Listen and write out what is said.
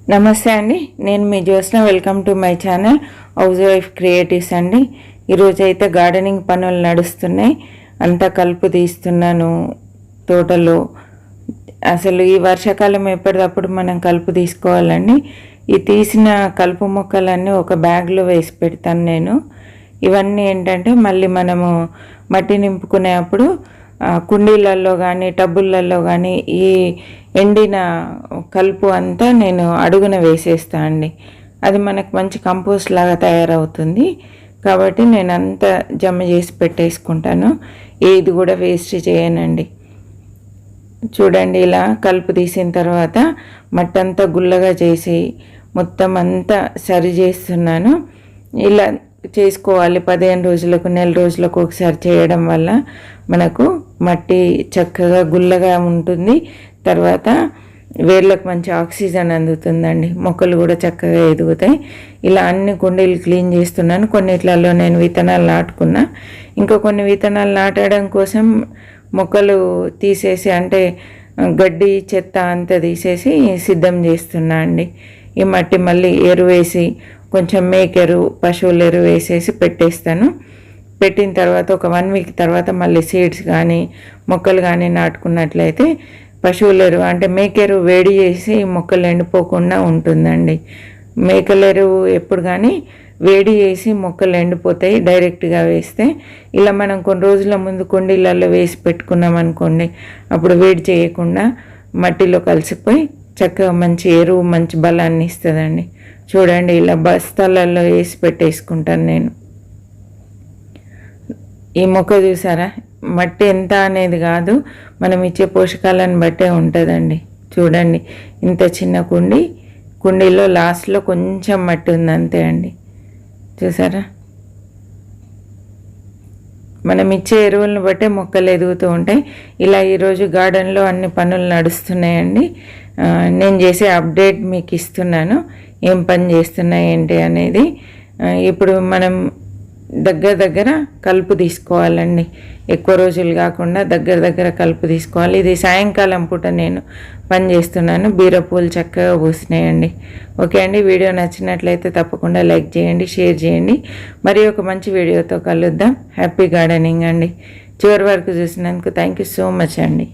నమస్తే అండి, నేను మీ Jyotsna. Welcome to my channel housewife creatives అండి. ఈరోజు అయితే గార్డెనింగ్ పనులు నడుస్తున్నాయి. అంతా కలుపు తీస్తున్నాను తోటలో. అసలు ఈ వర్షాకాలం ఎప్పటికప్పుడు మనం కలుపు తీసుకోవాలండి. ఈ తీసిన కలుపు మొక్కలన్నీ ఒక బ్యాగ్లో వేసి పెడతాను నేను. ఇవన్నీ ఏంటంటే మళ్ళీ మనము మట్టి నింపుకునేప్పుడు కుండీలలో కానీ టబ్బులలో కానీ ఈ ఎండిన కలుపు అంతా నేను అడుగున వేసేస్తా అండి. అది మనకు మంచి కంపోస్ట్ లాగా తయారవుతుంది. కాబట్టి నేను అంతా జమ చేసి పెట్టేసుకుంటాను. ఏది కూడా వేస్ట్ చేయనండి. చూడండి, ఇలా కలుపు తీసిన తర్వాత మట్టి అంతా గుల్లగా చేసి మొత్తం అంతా సరి చేస్తున్నాను. ఇలా చేసుకోవాలి. 15 రోజులకు, నెల రోజులకు ఒకసారి చేయడం వల్ల మనకు మట్టి చక్కగా గుల్లగా ఉంటుంది. తర్వాత వేర్లకు మంచి ఆక్సిజన్ అందుతుందండి. మొక్కలు కూడా చక్కగా ఎదుగుతాయి. ఇలా అన్ని కుండీలు క్లీన్ చేస్తున్నాను. కొన్నిట్లలో నేను విత్తనాలు నాటుకున్నా. ఇంకా కొన్ని విత్తనాలు నాటడం కోసం మొక్కలు తీసేసి, అంటే గడ్డి చెత్త అంతా తీసేసి సిద్ధం చేస్తున్నా అండి. ఈ మట్టి మళ్ళీ ఎరువేసి, కొంచెం మేకెరు, పశువుల ఎరువు వేసేసి పెట్టేస్తాను. పెట్టిన తర్వాత ఒక 1 వీక్ తర్వాత మళ్ళీ సీడ్స్ కానీ మొక్కలు కానీ నాటుకున్నట్లయితే పశువుల ఎరువు అంటే మేకెరువు వేడి చేసి మొక్కలు ఎండిపోకుండా ఉంటుందండి. మేకల ఎరువు ఎప్పుడు కానీ వేడి చేసి మొక్కలు ఎండిపోతాయి డైరెక్ట్గా వేస్తే. ఇలా మనం కొన్ని రోజుల ముందు కుండీలలో వేసి పెట్టుకున్నాం అనుకోండి, అప్పుడు వేడి చేయకుండా మట్టిలో కలిసిపోయి చక్కగా మంచి ఎరువు, మంచి బలాన్ని ఇస్తుందండి. చూడండి, ఇలా బస్తాలలో వేసి పెట్టేసుకుంటాను నేను. ఈ మొక్క చూసారా, మట్టి ఎంత అనేది కాదు, మనం ఇచ్చే పోషకాలను బట్టే ఉంటుందండి. చూడండి, ఇంత చిన్న కుండీలో లాస్ట్లో కొంచెం మట్టి ఉంది, అంతే అండి. చూసారా, మనం ఇచ్చే ఎరువులను బట్టే మొక్కలు ఎదుగుతూ ఉంటాయి. ఇలా ఈరోజు గార్డెన్లో అన్ని పనులు నడుస్తున్నాయండి. నేను చేసే అప్డేట్ మీకు ఇస్తున్నాను, ఏం పని చేస్తున్నాయి ఏంటి అనేది. ఇప్పుడు మనం దగ్గర కలుపు తీసుకోవాలండి. ఎక్కువ రోజులు కాకుండా దగ్గర కలుపు తీసుకోవాలి. ఇది సాయంకాలం పూట నేను పని చేస్తున్నాను. బీరపూలు చక్కగా పూసినాయండి. ఓకే అండి, వీడియో నచ్చినట్లయితే తప్పకుండా లైక్ చేయండి, షేర్ చేయండి. మరి ఒక మంచి వీడియోతో కలుద్దాం. హ్యాపీ గార్డెనింగ్ అండి. చివరి వరకు చూసినందుకు థ్యాంక్ యూ సో మచ్ అండి.